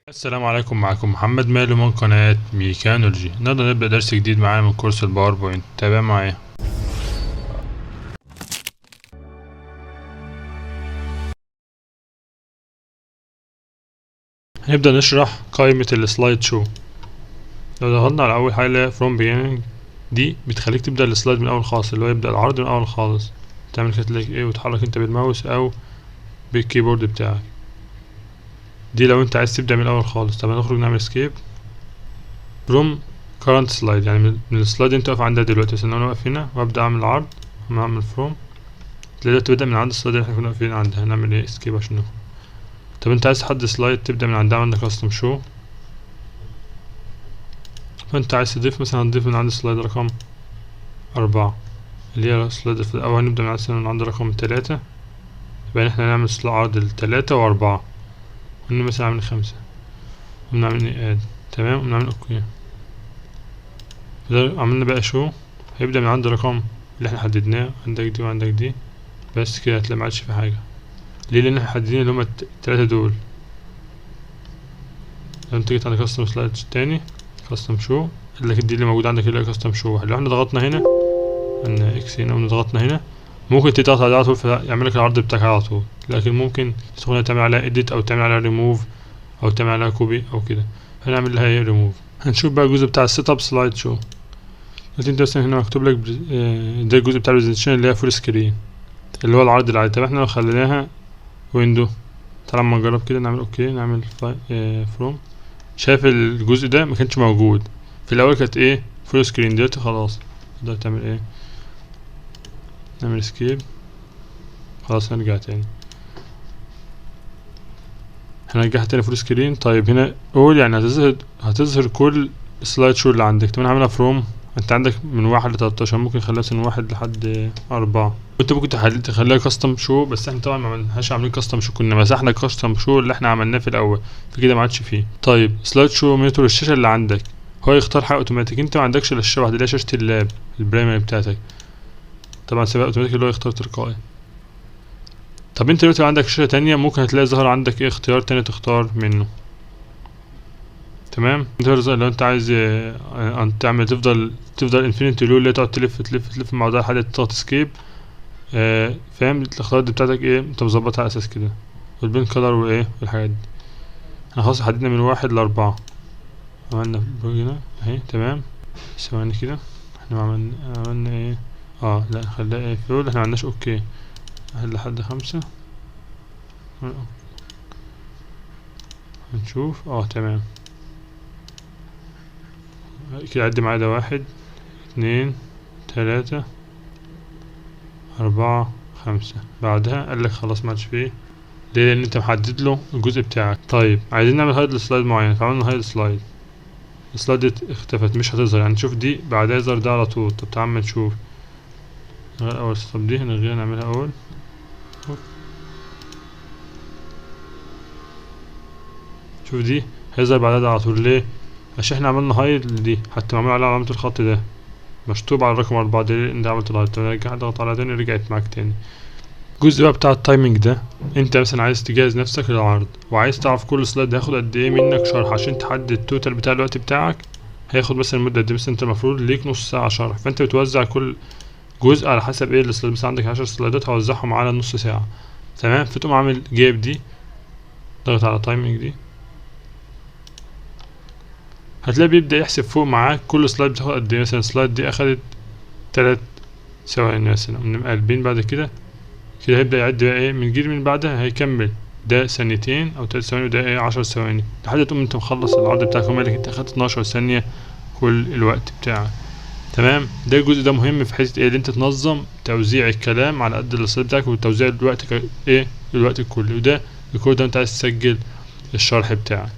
السلام عليكم، معكم محمد مالو من قناة ميكانولوجي. النهارده نبدأ درس جديد معانا من كورس الباوربوينت. تابع معايا. هنبدأ نشرح قائمة السلايد شو. لو ضغطنا على أول حاجة from beginning دي بتخليك تبدأ السلايد من أول خالص، اللي هو يبدأ العرض من أول خالص. تعمل كده تلاقي ايه وتحرك انت بالماوس أو بالكيبورد بتاعك. دي لو انت عايز تبدأ من الأول خالص. طب هنخرج نعمل escape from current slide، يعني من السلايد انت واقف عندها دلوقتي. بس انا واقف هنا وابدأ اعمل العرض، هعمل from تلاقي تبدأ من عند السلايد اللي احنا كنا واقفين عندها. هنعمل ايه escape عشان نخرج. طب انت عايز تحدد سلايد تبدأ من عندها، عندك custom show. فانت عايز تضيف مثلا هنضيف من عند سلايد رقم 4 اللي هي السلايد في الأول. نبدأ من عند رقم 3، يبقى احنا هنعمل عرض 3 و4، ونعمل مثلا نعمل 5 ونعمل add. تمام، ونعمل اوكي. عملنا بقى شو هيبدأ من عند الرقم اللي احنا حددناه، عندك دي وعندك دي. بس كده هتلاقي معادش في حاجة. ليه؟ لأن احنا حددين اللي هما التلاتة دول. لو انت جيت عند custom slide تاني custom show قالك دي اللي موجودة عندك اللي هي custom show. لو احنا ضغطنا هنا عندنا اكس هنا وضغطنا هنا ممكن تضغط على طول فيعملك العرض بتاعك على طول، لكن ممكن تدخل تعمل عليها edit أو تعمل عليها remove أو تعمل عليها copy أو كده. هنعمل لها ايه remove. هنشوف بقى الجزء بتاع السيت اب سلايد شو. انت مثلا هنا مكتوب لك ده الجزء بتاع البرزنتيشن اللي هي فول سكرين اللي هو العرض العادي. طب احنا لو خليناها ويندو، تعالى اما نجرب كده. نعمل اوكي، نعمل فروم. شايف الجزء ده ما كانش موجود في الاول، كانت ايه فول سكرين. دلوقتي خلاص تقدر تعمل ايه، نعمل اسكيب. خلاص هنرجع تاني، هنرجع تاني فول سكرين. طيب هنا قول يعني هتظهر كل سلايد شو اللي عندك. طب انا هعملها فروم، انت عندك من 1 ل13، ممكن نخليها من 1 لحد 4. وانت ممكن تخليها كاستم شو، بس احنا طبعا ما عملناش عاملين كاستم شو، كنا مسحنا كاستم شو اللي احنا عملناه في الاول، في كده ما عادش فيه. طيب سلايد شو مونيتور الشاشه اللي عندك هو يختار حاجه اوتوماتيك. انت ما عندكش الا الشاشه واحده اللي هي شاشه اللاب البرايمري بتاعتك، طبعا سيبها اوتوماتيك اللي هو يختار تلقائي. طب انت دلوقتي عندك شاشه تانية ممكن هتلاقي ظهر عندك ايه اختيار تاني تختار منه. تمام، لو انت عايز تعمل تفضل انفينيتي لو اللي تقعد تلف مع ده لحد تضغط اسكيب. فاهم الاختيارات دي بتاعتك ايه انت مظبطها على اساس كده، والبين كلر وايه والحاجات دي. احنا خلاص حددنا من 1 ل4. عملنا هنا اهي. تمام، ثواني كده. احنا عملنا ايه؟ لا خليها ايه فيول. احنا معملناش اوكي لحد 5. هنشوف. تمام كده. عد معايا ده 1 2 3 4 5. بعدها قالك خلاص ماتش فيه. ليه؟ لان انت محدد له الجزء بتاعك. طيب عايزين نعمل هايد لسلايد معين، فعملنا هايد سلايد. السلايد دي اختفت مش هتظهر، يعني نشوف دي بعدها يظهر ده على طول. طب تعال نشوف نغير اول. طب دي هنلغيها نعملها اول. شوف دي هيظهر بعدها ده على طول. ليه؟ عشان احنا عملنا هايد دي، حتى معمول عليها علامة الخط ده مشطوب على الرقم 4 دي. انت عملت الهايد. طب نرجع نضغط عليها تاني رجعت معاك تاني. الجزء بقى بتاع التايمنج ده، انت مثلا عايز تجهز نفسك للعرض وعايز تعرف كل سلايد هياخد قد ايه منك شرح عشان تحدد التوتال بتاع الوقت بتاعك. هياخد مثلا المدة دي، مثلا انت المفروض ليك نص ساعة شرح، فانت بتوزع كل جزء على حسب ايه السلايد. مثلا عندك 10 سلايدات هوزعهم على نص ساعة. تمام، فتقوم عامل جايب دي ضغط على تايمنج دي، هتلاقي بيبدأ يحسب فوق معاك كل سلايد بتاخد قد ايه. مثلا السلايد دي اخدت 3 ثواني مثلا، ونبقى قلبين بعد كده هيبدأ يعد بقى ايه من جيل من بعدها هيكمل ده 2 أو 3 ثواني، وده ايه 10 ثواني لحد تقوم انت مخلص العرض بتاعك. ومالك انت اخدت 12 ثانية كل الوقت بتاعك. تمام، ده الجزء ده مهم في حته ايه اللي انت تنظم توزيع الكلام على قد السلايد بتاعك وتوزيع الوقت الوقت الكلي. وده الكود ده انت عايز تسجل الشرح بتاعك.